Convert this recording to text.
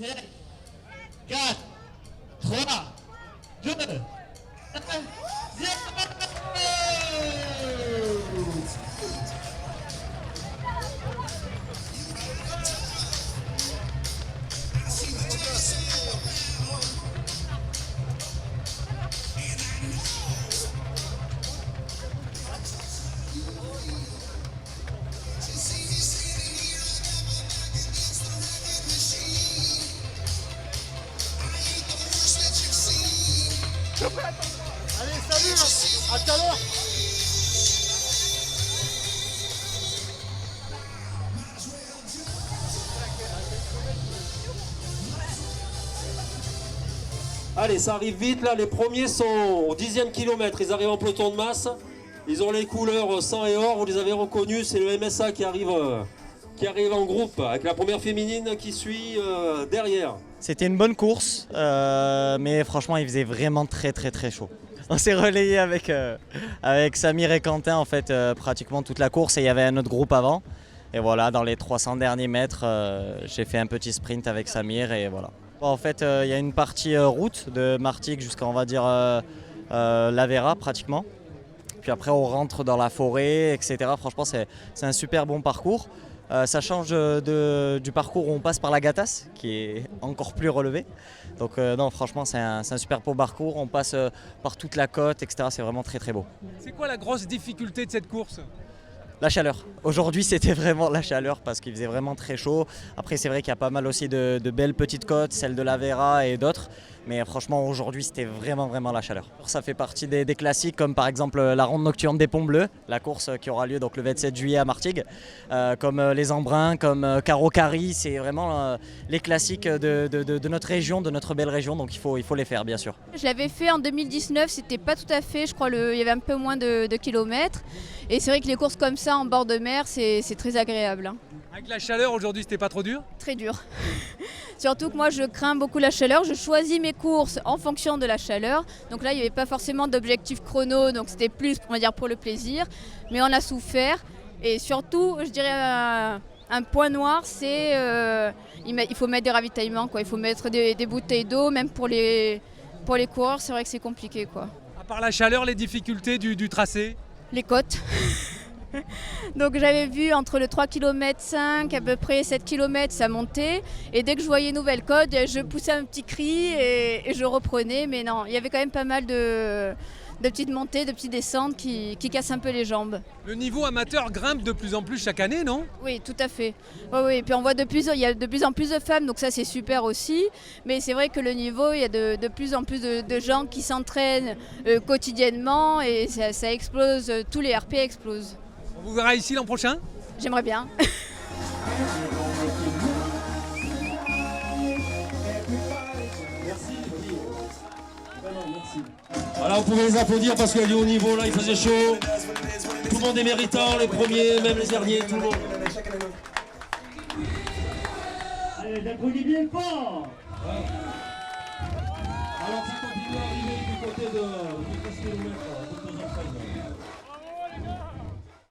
5, 4, 3, 2, 1, 0. Allez, salut, à tout à l'heure. Allez, ça arrive vite là, les premiers sont au 10e kilomètre, ils arrivent en peloton de masse, ils ont les couleurs sang et or, vous les avez reconnus, c'est le MSA qui arrive en groupe, avec la première féminine qui suit derrière. C'était une bonne course, mais franchement il faisait vraiment très chaud. On s'est relayé avec Samir et Quentin en fait pratiquement toute la course et il y avait un autre groupe avant. Et voilà, dans les 300 derniers mètres, j'ai fait un petit sprint avec Samir et voilà. En fait, il y a une partie route de Martigues jusqu'à, on va dire, La Vera pratiquement. Puis après, on rentre dans la forêt, etc. Franchement, c'est un super bon parcours. Ça change du parcours où on passe par la Gatasse, qui est encore plus relevé. Donc non, franchement, c'est un super beau parcours. On passe par toute la côte, etc. C'est vraiment très beau. C'est quoi la grosse difficulté de cette course ? La chaleur. Aujourd'hui, c'était vraiment la chaleur parce qu'il faisait vraiment très chaud. Après, c'est vrai qu'il y a pas mal aussi de belles petites côtes, celle de la Vera et d'autres. Mais franchement, aujourd'hui, c'était vraiment la chaleur. Ça fait partie des classiques, comme par exemple la ronde nocturne des Ponts Bleus, la course qui aura lieu donc le 27 juillet à Martigues, comme les Embruns, comme Caro-Cari. C'est vraiment les classiques de notre région, de notre belle région. Donc il faut les faire, bien sûr. Je l'avais fait en 2019, c'était pas tout à fait, je crois, il y avait un peu moins de kilomètres. Et c'est vrai que les courses comme ça en bord de mer, c'est très agréable. Hein. Avec la chaleur aujourd'hui, c'était pas trop dur ? Très dur. Surtout que moi, je crains beaucoup la chaleur. Je choisis mes courses en fonction de la chaleur. Donc là, il n'y avait pas forcément d'objectif chrono, donc c'était plus, on va dire, pour le plaisir. Mais on a souffert. Et surtout, je dirais, un point noir, c'est il faut mettre des ravitaillements, quoi. Il faut mettre des bouteilles d'eau, même pour les coureurs, c'est vrai que c'est compliqué, quoi. À part la chaleur, les difficultés du tracé ? Les côtes. Donc j'avais vu entre le 3 km 5, à peu près 7 km, ça montait. Et dès que je voyais une nouvelle côte, je poussais un petit cri et je reprenais. Mais non, il y avait quand même pas mal de petites montées, de petites descentes qui cassent un peu les jambes. Le niveau amateur grimpe de plus en plus chaque année, non ? Oui, tout à fait. Oui. Et puis on voit il y a de plus en plus de femmes, donc ça c'est super aussi. Mais c'est vrai que le niveau, il y a de plus en plus de gens qui s'entraînent quotidiennement et ça explose, tous les RP explosent. On vous verra ici l'an prochain ? J'aimerais bien. Voilà, vous pouvez les applaudir parce qu'il y a du haut niveau, là il faisait chaud. Tout le monde est méritant, les premiers, même les derniers, tout le monde. Allez, applaudis bien fort. Alors ça continue à arriver du côté de 13 km, de 2h13.